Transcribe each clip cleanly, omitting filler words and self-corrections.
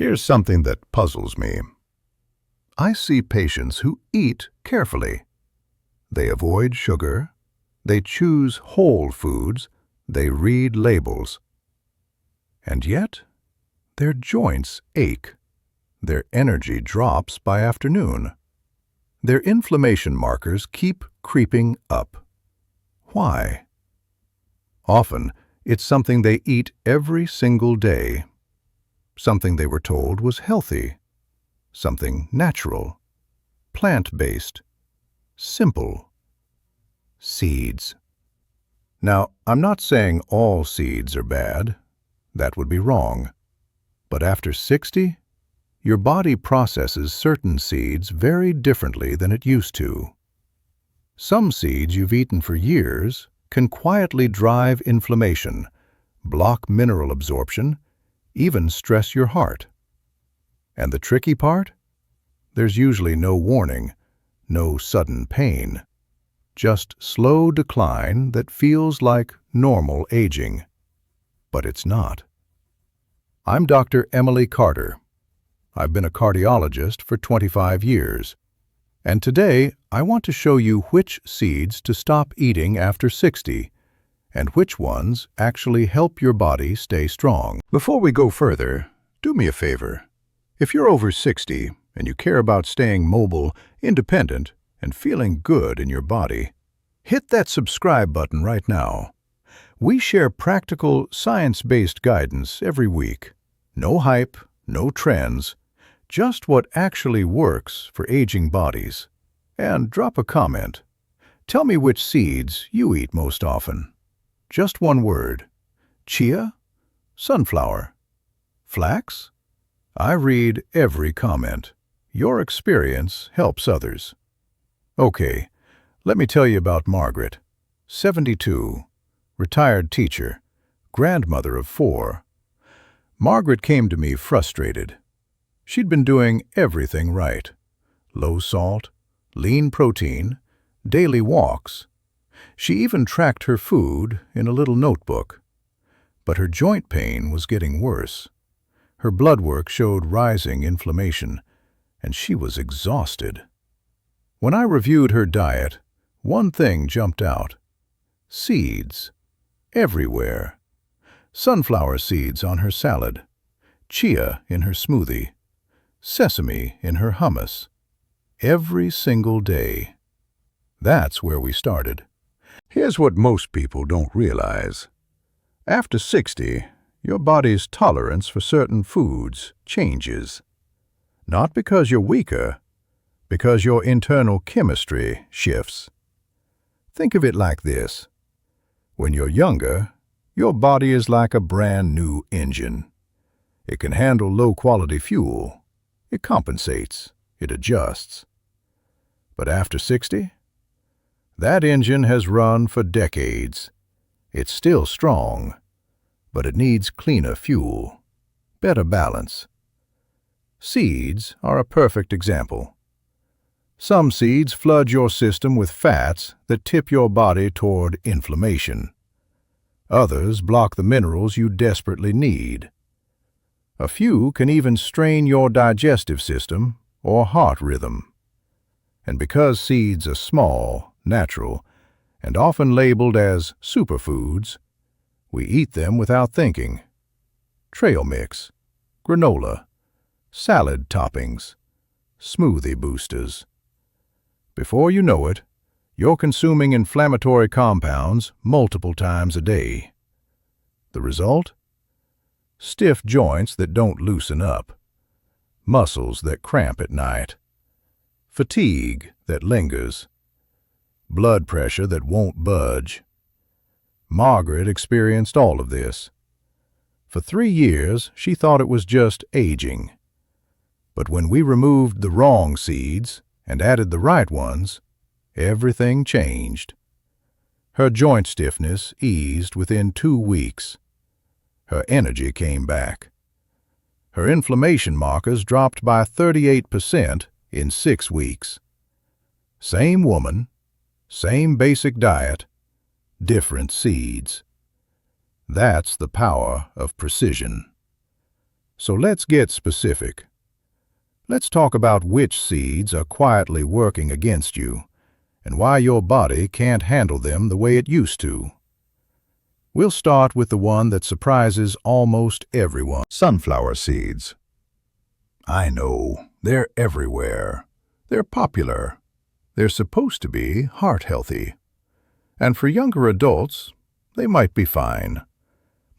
Here's something that puzzles me. I see patients who eat carefully. They avoid sugar, they choose whole foods, they read labels. And yet, their joints ache, their energy drops by afternoon. Their inflammation markers keep creeping up. Why? Often, it's something they eat every single day, something they were told was healthy, something natural, plant-based, simple. Seeds. Now, I'm not saying all seeds are bad. That would be wrong. But after 60, your body processes certain seeds very differently than it used to. Some seeds you've eaten for years can quietly drive inflammation, block mineral absorption, even stress your heart. And the tricky part? There's usually no warning, no sudden pain, just slow decline that feels like normal aging. But it's not. I'm Dr. Emily Carter. I've been a cardiologist for 25 years. And today, I want to show you which seeds to stop eating after 60, and which ones actually help your body stay strong. Before we go further, do me a favor. If you're over 60 and you care about staying mobile, independent, and feeling good in your body, hit that subscribe button right now. We share practical, science-based guidance every week. No hype, no trends, just what actually works for aging bodies. And drop a comment. Tell me which seeds you eat most often. Just one word. Chia? Sunflower? Flax? I read every comment. Your experience helps others. Okay, let me tell you about Margaret, 72, retired teacher, grandmother of 4. Margaret came to me frustrated. She'd been doing everything right. Low salt, lean protein, daily walks. She even tracked her food in a little notebook. But her joint pain was getting worse. Her blood work showed rising inflammation, and she was exhausted. When I reviewed her diet, one thing jumped out. Seeds. Everywhere. Sunflower seeds on her salad. Chia in her smoothie. Sesame in her hummus. Every single day. That's where we started. Here's what most people don't realize. After 60, your body's tolerance for certain foods changes. Not because you're weaker, because your internal chemistry shifts. Think of it like this. When you're younger, your body is like a brand new engine. It can handle low-quality fuel. It compensates. It adjusts. But after 60, that engine has run for decades. It's still strong, but it needs cleaner fuel, better balance. Seeds are a perfect example. Some seeds flood your system with fats that tip your body toward inflammation. Others block the minerals you desperately need. A few can even strain your digestive system or heart rhythm. And because seeds are small, natural, and often labeled as superfoods, we eat them without thinking. Trail mix, granola, salad toppings, smoothie boosters. Before you know it, you're consuming inflammatory compounds multiple times a day. The result? Stiff joints that don't loosen up, muscles that cramp at night, fatigue that lingers, blood pressure that won't budge. Margaret experienced all of this. For 3 years, she thought it was just aging. But when we removed the wrong seeds and added the right ones, everything changed. Her joint stiffness eased within 2 weeks. Her energy came back. Her inflammation markers dropped by 38% in 6 weeks. Same woman, same basic diet, different seeds. That's the power of precision. So let's get specific. Let's talk about which seeds are quietly working against you and why your body can't handle them the way it used to. We'll start with the one that surprises almost everyone. Sunflower seeds. I know, they're everywhere. They're popular. They're supposed to be heart-healthy. And for younger adults, they might be fine.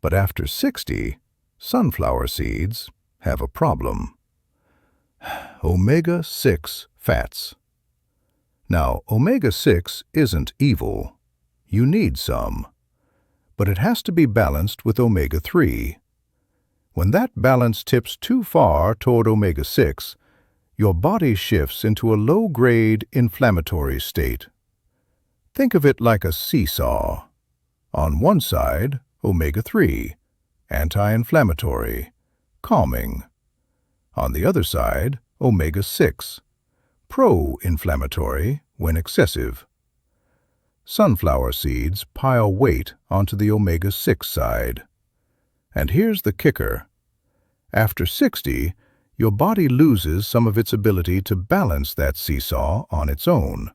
But after 60, sunflower seeds have a problem. Omega-6 fats. Now, omega-6 isn't evil. You need some. But it has to be balanced with omega-3. When that balance tips too far toward omega-6, your body shifts into a low-grade inflammatory state. Think of it like a seesaw. On one side, omega-3, anti-inflammatory, calming. On the other side, omega-6, pro-inflammatory when excessive. Sunflower seeds pile weight onto the omega-6 side. And here's the kicker. After 60, your body loses some of its ability to balance that seesaw on its own.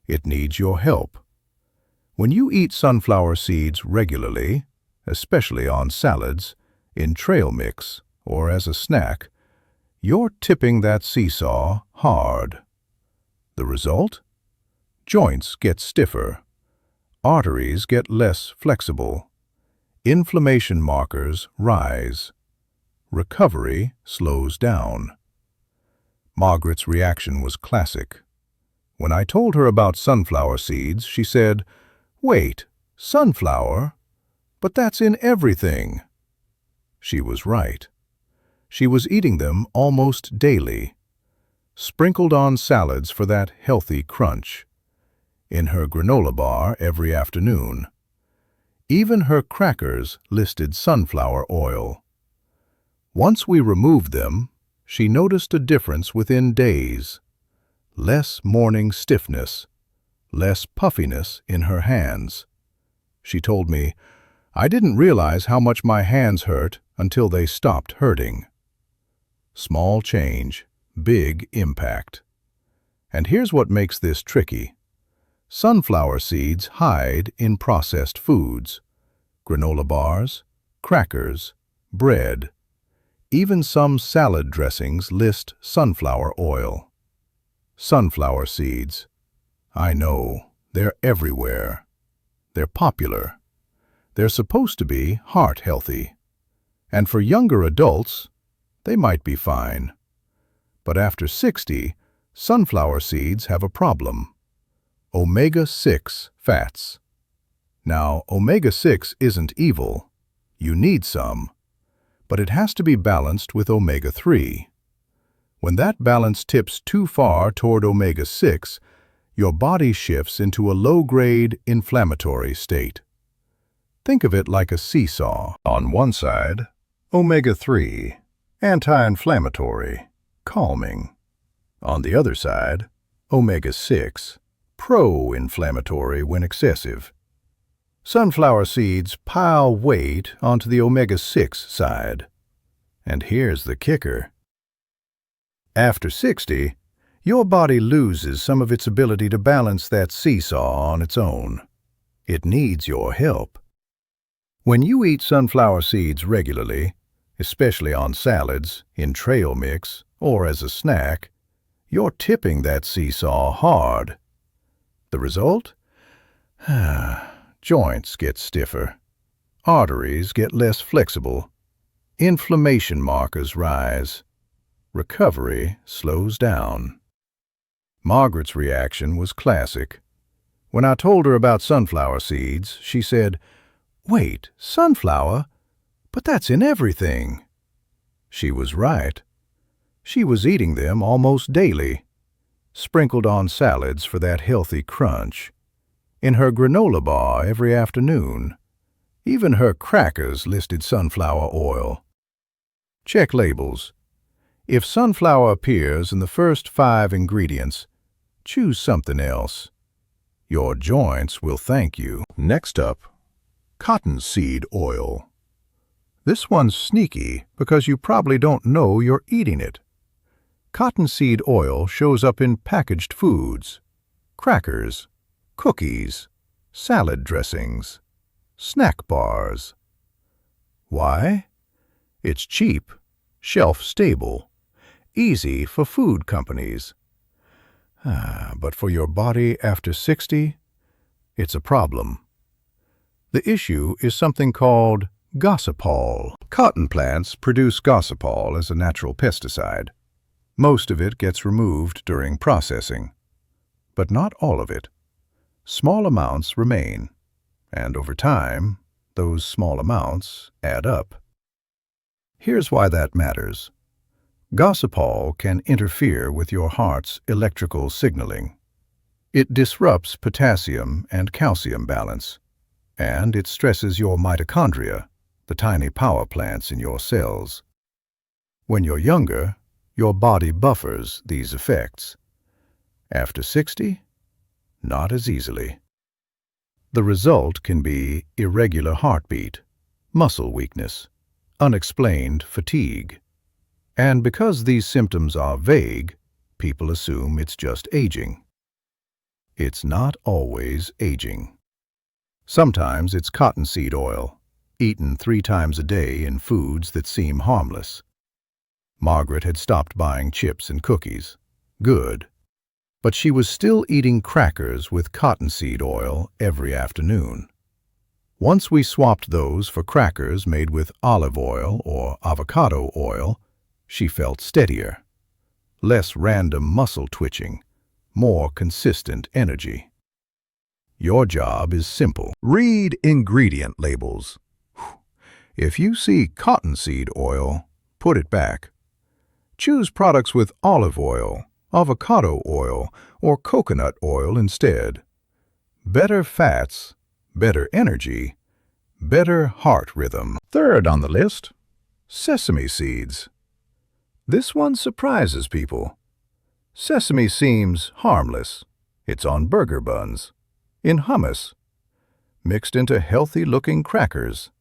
It needs your help. When you eat sunflower seeds regularly, especially on salads, in trail mix, or as a snack, you're tipping that seesaw hard. The result? Joints get stiffer. Arteries get less flexible. Inflammation markers rise. Recovery slows down. Margaret's reaction was classic. When I told her about sunflower seeds, she said, "Wait, sunflower? But that's in everything." She was right. She was eating them almost daily, sprinkled on salads for that healthy crunch, in her granola bar every afternoon. Even her crackers listed sunflower oil. Once we removed them, she noticed a difference within days. Less morning stiffness, less puffiness in her hands. She told me, "I didn't realize how much my hands hurt until they stopped hurting." Small change, big impact. And here's what makes this tricky. Sunflower seeds hide in processed foods, granola bars, crackers, bread. Even some salad dressings list sunflower oil. Sunflower seeds. I know, they're everywhere. They're popular. They're supposed to be heart-healthy. And for younger adults, they might be fine. But after 60, sunflower seeds have a problem. Omega-6 fats. Now, omega-6 isn't evil. You need some. But it has to be balanced with omega-3. When that balance tips too far toward omega-6, your body shifts into a low-grade inflammatory state. Think of it like a seesaw. On one side, omega-3, anti-inflammatory, calming. On the other side, omega-6, pro-inflammatory when excessive. Sunflower seeds pile weight onto the omega-6 side. And here's the kicker. After 60, your body loses some of its ability to balance that seesaw on its own. It needs your help. When you eat sunflower seeds regularly, especially on salads, in trail mix, or as a snack, you're tipping that seesaw hard. The result? Joints get stiffer. Arteries get less flexible. Inflammation markers rise. Recovery slows down. Margaret's reaction was classic. When I told her about sunflower seeds, she said, "Wait, sunflower? But that's in everything." She was right. She was eating them almost daily, sprinkled on salads for that healthy crunch, in her granola bar every afternoon. Even her crackers listed sunflower oil. Check labels. If sunflower appears in the first 5 ingredients, choose something else. Your joints will thank you. Next up, cottonseed oil. This one's sneaky because you probably don't know you're eating it. Cottonseed oil shows up in packaged foods, crackers, cookies, salad dressings, snack bars. Why? It's cheap, shelf-stable, easy for food companies. But for your body after 60, it's a problem. The issue is something called gossypol. Cotton plants produce gossypol as a natural pesticide. Most of it gets removed during processing, but not all of it. Small amounts remain, and over time, those small amounts add up. Here's why that matters. Gossypol can interfere with your heart's electrical signaling. It disrupts potassium and calcium balance, and it stresses your mitochondria, the tiny power plants in your cells. When you're younger, your body buffers these effects. After 60, not as easily. The result can be irregular heartbeat, muscle weakness, unexplained fatigue. And because these symptoms are vague, people assume it's just aging. It's not always aging. Sometimes it's cottonseed oil, eaten 3 times a day in foods that seem harmless. Margaret had stopped buying chips and cookies. Good. But she was still eating crackers with cottonseed oil every afternoon. Once we swapped those for crackers made with olive oil or avocado oil, she felt steadier, less random muscle twitching, more consistent energy. Your job is simple. Read ingredient labels. If you see cottonseed oil, put it back. Choose products with olive oil, avocado oil, or coconut oil instead. Better fats, better energy, better heart rhythm. Third on the list, sesame seeds. This one surprises people. Sesame seems harmless. It's on burger buns, in hummus, mixed into healthy-looking crackers.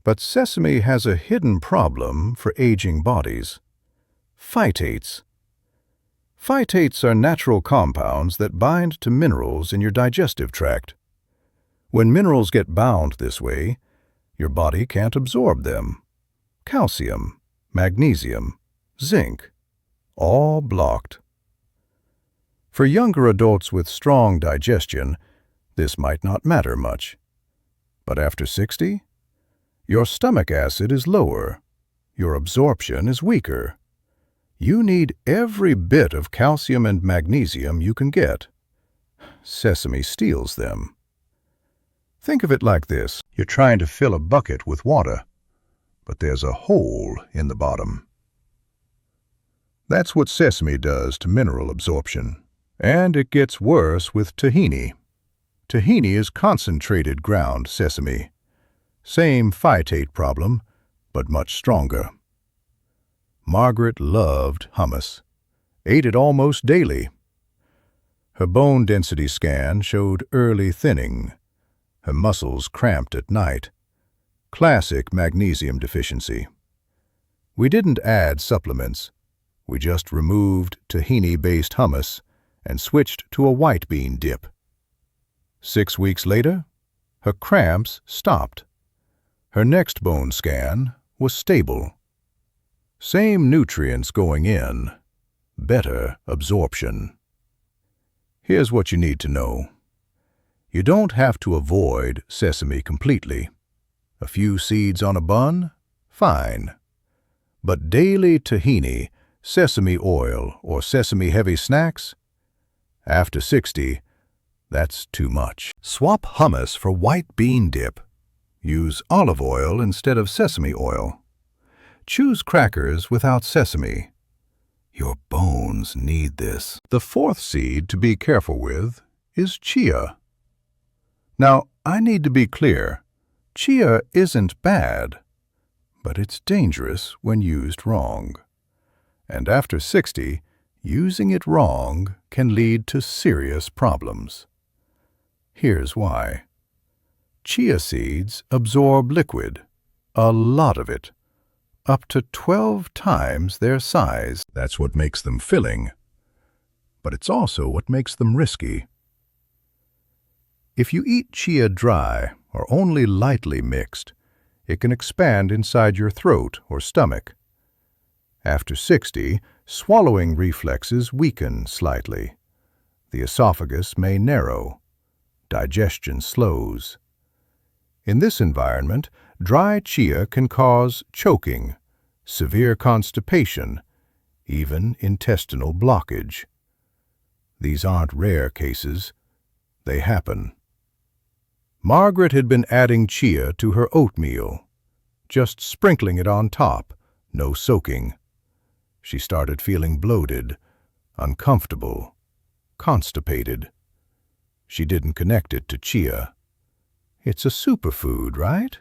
But sesame has a hidden problem for aging bodies. Phytates. Phytates are natural compounds that bind to minerals in your digestive tract. When minerals get bound this way, your body can't absorb them. Calcium, magnesium, zinc, all blocked. For younger adults with strong digestion, this might not matter much. But after 60, your stomach acid is lower, your absorption is weaker. You need every bit of calcium and magnesium you can get. Sesame steals them. Think of it like this. You're trying to fill a bucket with water, but there's a hole in the bottom. That's what sesame does to mineral absorption. And it gets worse with tahini. Tahini is concentrated ground sesame. Same phytate problem, but much stronger. Margaret loved hummus, ate it almost daily. Her bone density scan showed early thinning. Her muscles cramped at night. Classic magnesium deficiency. We didn't add supplements. We just removed tahini-based hummus and switched to a white bean dip. 6 weeks later, her cramps stopped. Her next bone scan was stable. Same nutrients going in, better absorption. Here's what you need to know. You don't have to avoid sesame completely. A few seeds on a bun? Fine. But daily tahini, sesame oil, or sesame-heavy snacks? After 60, that's too much. Swap hummus for white bean dip. Use olive oil instead of sesame oil. Choose crackers without sesame. Your bones need this. The fourth seed to be careful with is chia. Now, I need to be clear. Chia isn't bad, but it's dangerous when used wrong. And after 60, using it wrong can lead to serious problems. Here's why. Chia seeds absorb liquid. A lot of it. Up to 12 times their size. That's what makes them filling. But it's also what makes them risky. If you eat chia dry or only lightly mixed, it can expand inside your throat or stomach. After 60, swallowing reflexes weaken slightly. The esophagus may narrow. Digestion slows. In this environment, dry chia can cause choking, severe constipation, even intestinal blockage. These aren't rare cases. They happen. Margaret had been adding chia to her oatmeal, just sprinkling it on top, no soaking. She started feeling bloated, uncomfortable, constipated. She didn't connect it to chia. It's a superfood, right?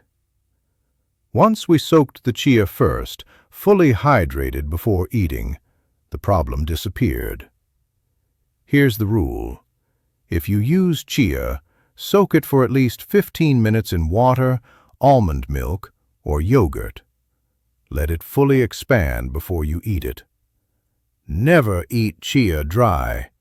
Once we soaked the chia first, fully hydrated before eating, the problem disappeared. Here's the rule. If you use chia, soak it for at least 15 minutes in water, almond milk, or yogurt. Let it fully expand before you eat it. Never eat chia dry.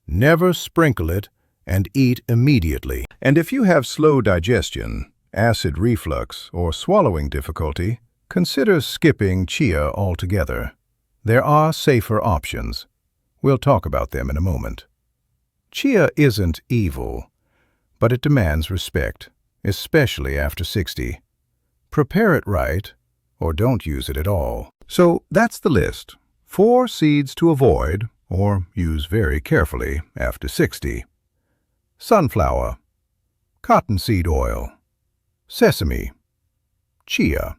Never sprinkle it and eat immediately. And if you have slow digestion, acid reflux, or swallowing difficulty, consider skipping chia altogether. There are safer options. We'll talk about them in a moment. Chia isn't evil, but it demands respect, especially after 60. Prepare it right, or don't use it at all. So that's the list. 4 seeds to avoid, or use very carefully after 60. Sunflower, cottonseed oil, sesame, chia.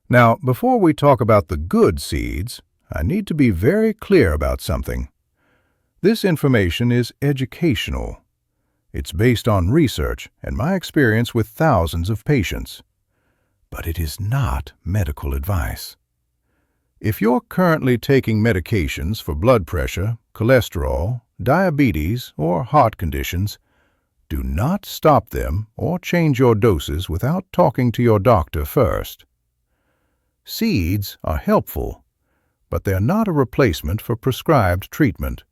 Now, before we talk about the good seeds, I need to be very clear about something. This information is educational. It's based on research and my experience with thousands of patients. But it is not medical advice. If you're currently taking medications for blood pressure, cholesterol, diabetes, or heart conditions, do not stop them or change your doses without talking to your doctor first. Seeds are helpful, but they're not a replacement for prescribed treatment.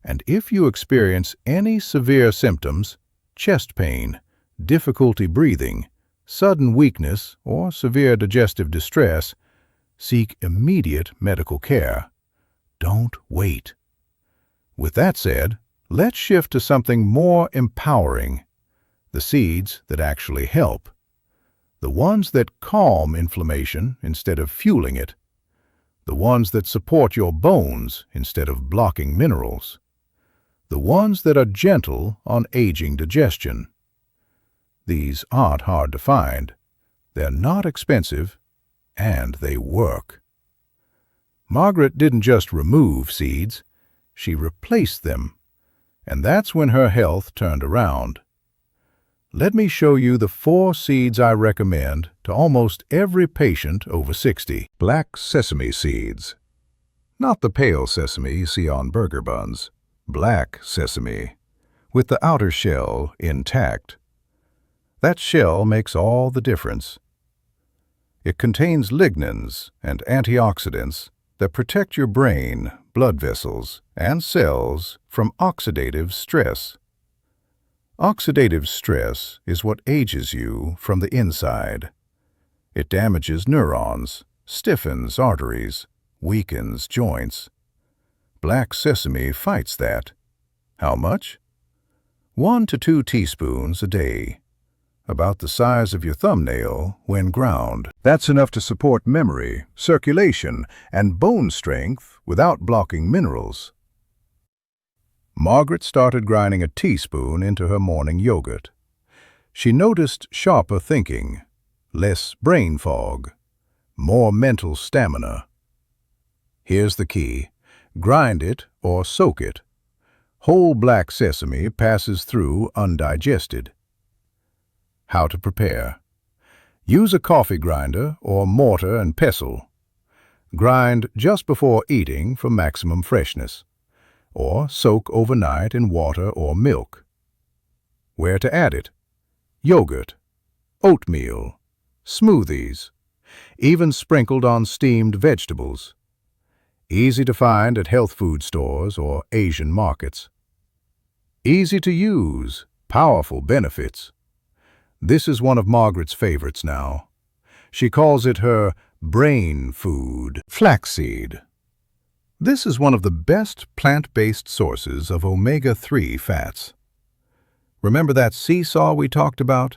And if you experience any severe symptoms, chest pain, difficulty breathing, sudden weakness, or severe digestive distress, seek immediate medical care. Don't wait. With that said, let's shift to something more empowering. The seeds that actually help. The ones that calm inflammation instead of fueling it. The ones that support your bones instead of blocking minerals. The ones that are gentle on aging digestion. These aren't hard to find. They're not expensive, and they work. Margaret didn't just remove seeds, she replaced them, and that's when her health turned around. Let me show you the 4 seeds I recommend to almost every patient over 60. Black sesame seeds. Not the pale sesame you see on burger buns. Black sesame, with the outer shell intact. That shell makes all the difference. It contains lignans and antioxidants that protect your brain, blood vessels, and cells from oxidative stress. Oxidative stress is what ages you from the inside. It damages neurons, stiffens arteries, weakens joints. Black sesame fights that. How much? 1 to 2 teaspoons a day. About the size of your thumbnail when ground. That's enough to support memory, circulation, and bone strength without blocking minerals. Margaret started grinding a teaspoon into her morning yogurt. She noticed sharper thinking, less brain fog, more mental stamina. Here's the key. Grind it or soak it. Whole black sesame passes through undigested. How to prepare. Use a coffee grinder or mortar and pestle. Grind just before eating for maximum freshness, or soak overnight in water or milk. Where to add it? Yogurt, oatmeal, smoothies, even sprinkled on steamed vegetables. Easy to find at health food stores or Asian markets. Easy to use, powerful benefits. This is one of Margaret's favorites now. She calls it her brain food. Flaxseed. This is one of the best plant-based sources of omega-3 fats. Remember that seesaw we talked about?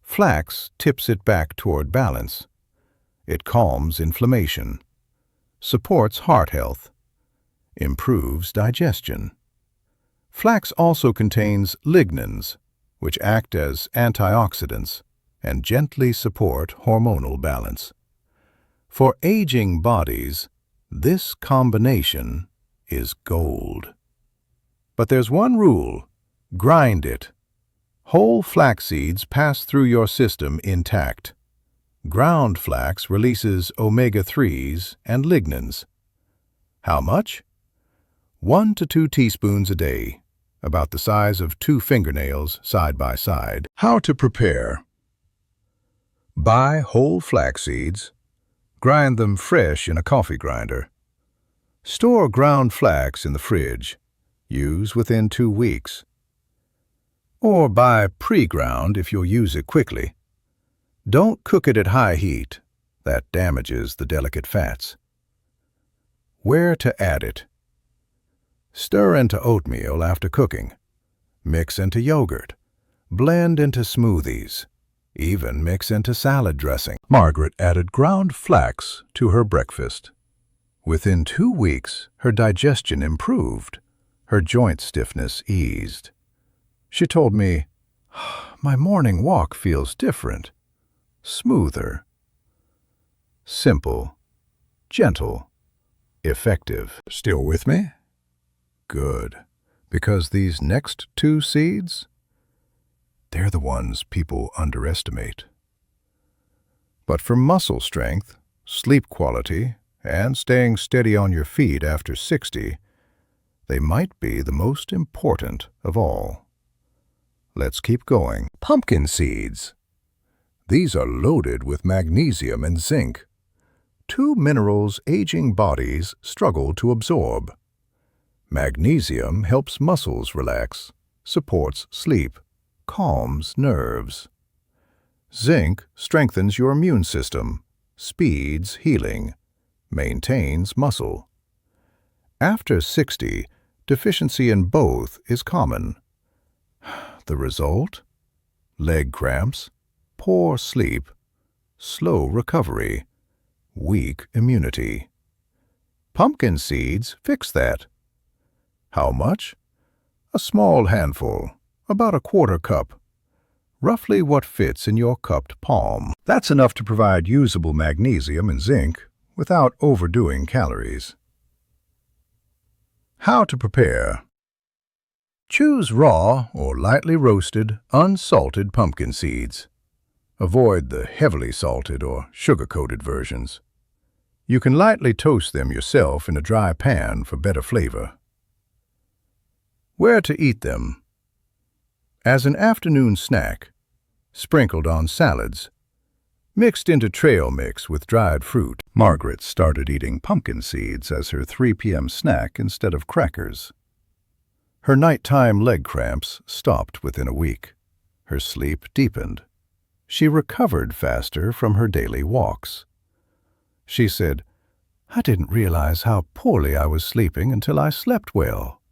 Flax tips it back toward balance. It calms inflammation, supports heart health, improves digestion. Flax also contains lignans, which act as antioxidants and gently support hormonal balance. For aging bodies, this combination is gold. But there's one rule: grind it. Whole flax seeds pass through your system intact. Ground flax releases omega-3s and lignans. How much? 1 to 2 teaspoons a day, about the size of 2 fingernails side by side. How to prepare? Buy whole flax seeds. Grind them fresh in a coffee grinder. Store ground flax in the fridge. Use within 2 weeks. Or buy pre-ground if you'll use it quickly. Don't cook it at high heat. That damages the delicate fats. Where to add it? Stir into oatmeal after cooking. Mix into yogurt. Blend into smoothies. Even mix into salad dressing. Margaret added ground flax to her breakfast. Within 2 weeks, her digestion improved. Her joint stiffness eased. She told me, "My morning walk feels different, smoother." Simple, gentle, effective. Still with me? Good, because these next 2 seeds, they're the ones people underestimate. But for muscle strength, sleep quality, and staying steady on your feet after 60, they might be the most important of all. Let's keep going. Pumpkin seeds. These are loaded with magnesium and zinc, 2 minerals aging bodies struggle to absorb. Magnesium helps muscles relax, supports sleep, calms nerves. Zinc strengthens your immune system, speeds healing, maintains muscle. After 60, deficiency in both is common. The result? Leg cramps, poor sleep, slow recovery, weak immunity. Pumpkin seeds fix that. How much? A small handful, about 1/4 cup. Roughly what fits in your cupped palm. That's enough to provide usable magnesium and zinc without overdoing calories. How to prepare? Choose raw or lightly roasted, unsalted pumpkin seeds. Avoid the heavily salted or sugar-coated versions. You can lightly toast them yourself in a dry pan for better flavor. Where to eat them? As an afternoon snack, sprinkled on salads, mixed into trail mix with dried fruit. Margaret started eating pumpkin seeds as her 3 p.m. snack instead of crackers. Her nighttime leg cramps stopped within a week. Her sleep deepened. She recovered faster from her daily walks. She said, "I didn't realize how poorly I was sleeping until I slept well."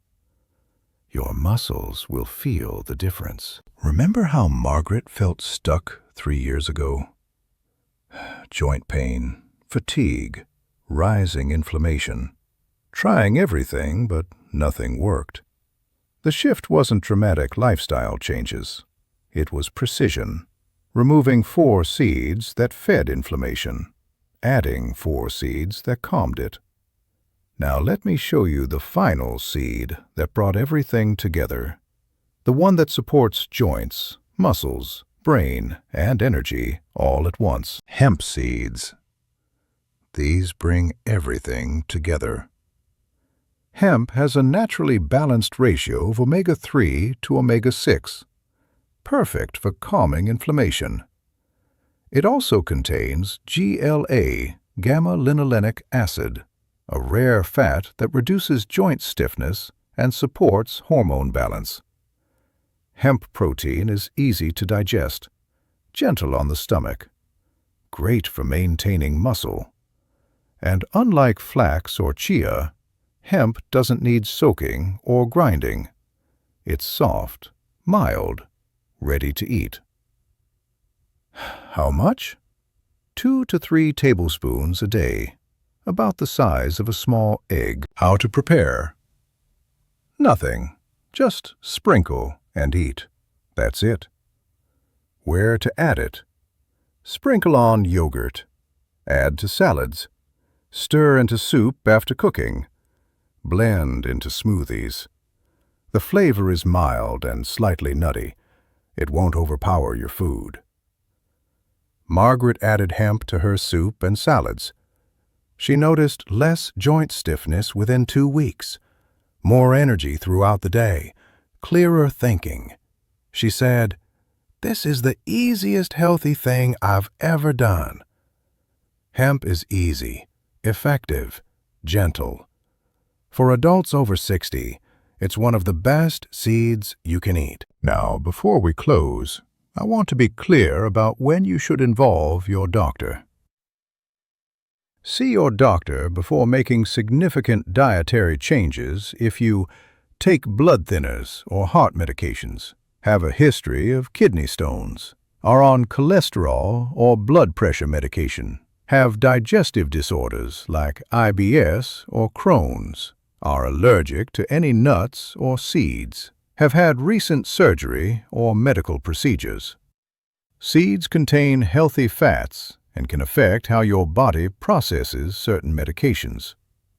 Your muscles will feel the difference. Remember how Margaret felt stuck 3 years ago? Joint pain, fatigue, rising inflammation. Trying everything, but nothing worked. The shift wasn't dramatic lifestyle changes. It was precision, removing 4 seeds that fed inflammation, adding 4 seeds that calmed it. Now let me show you the final seed that brought everything together. The one that supports joints, muscles, brain, and energy all at once. Hemp seeds. These bring everything together. Hemp has a naturally balanced ratio of omega-3 to omega-6, perfect for calming inflammation. It also contains GLA, gamma-linolenic acid, a rare fat that reduces joint stiffness and supports hormone balance. Hemp protein is easy to digest, gentle on the stomach, great for maintaining muscle. And unlike flax or chia, hemp doesn't need soaking or grinding. It's soft, mild, ready to eat. How much? 2 to 3 tablespoons a day, about the size of a small egg. How to prepare? Nothing, just sprinkle and eat. That's it. Where to add it? Sprinkle on yogurt. Add to salads. Stir into soup after cooking. Blend into smoothies. The flavor is mild and slightly nutty. It won't overpower your food. Margaret added hemp to her soup and salads. She noticed less joint stiffness within 2 weeks, more energy throughout the day, clearer thinking. She said, "This is the easiest healthy thing I've ever done." Hemp is easy, effective, gentle. For adults over 60, it's one of the best seeds you can eat. Now, before we close, I want to be clear about when you should involve your doctor. See your doctor before making significant dietary changes if you take blood thinners or heart medications, have a history of kidney stones, are on cholesterol or blood pressure medication, have digestive disorders like IBS or Crohn's, are allergic to any nuts or seeds, have had recent surgery or medical procedures. Seeds contain healthy fats and can affect how your body processes certain medications.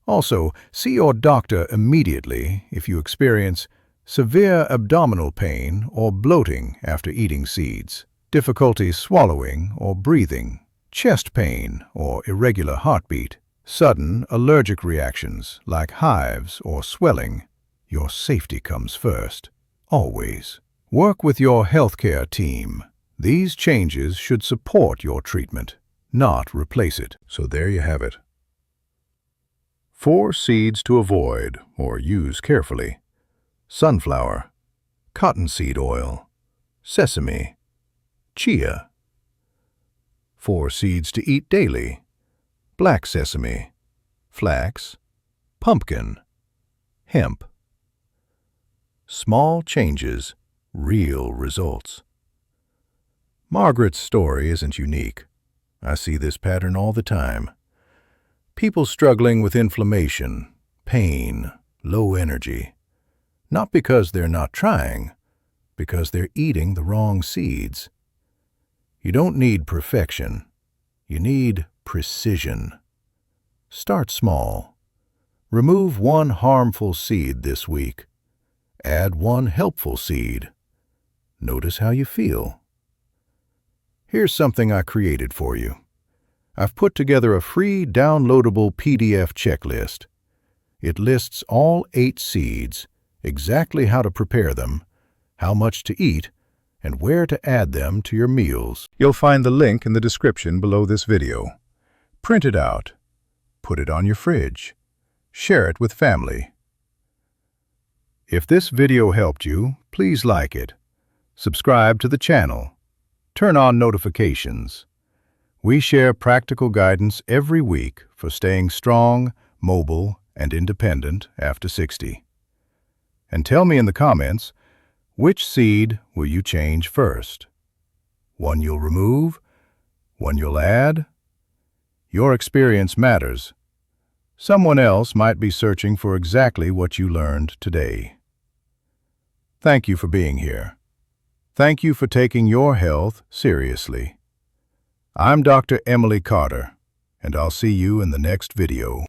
Also, see your doctor immediately if you experience severe abdominal pain or bloating after eating seeds, difficulty swallowing or breathing, chest pain or irregular heartbeat, sudden allergic reactions like hives or swelling. Your safety comes first, always. Work with your healthcare team. These changes should support your treatment, not replace it. So there you have it. 4 seeds to avoid or use carefully: sunflower, cottonseed oil, sesame, chia. 4 seeds to eat daily: black sesame, flax, pumpkin, hemp. Small changes, real results. Margaret's story isn't unique. I see this pattern all the time. People struggling with inflammation, pain, low energy. Not because they're not trying, because they're eating the wrong seeds. You don't need perfection. You need precision. Start small. Remove 1 harmful seed this week. Add 1 helpful seed. Notice how you feel. Here's something I created for you. I've put together a free downloadable PDF checklist. It lists all 8 seeds, exactly how to prepare them, how much to eat, and where to add them to your meals. You'll find the link in the description below this video. Print it out. Put it on your fridge. Share it with family. If this video helped you, please like it. Subscribe to the channel. Turn on notifications. We share practical guidance every week for staying strong, mobile, and independent after 60. And tell me in the comments, which seed will you change first? One you'll remove? One you'll add? Your experience matters. Someone else might be searching for exactly what you learned today. Thank you for being here. Thank you for taking your health seriously. I'm Dr. Emily Carter, and I'll see you in the next video.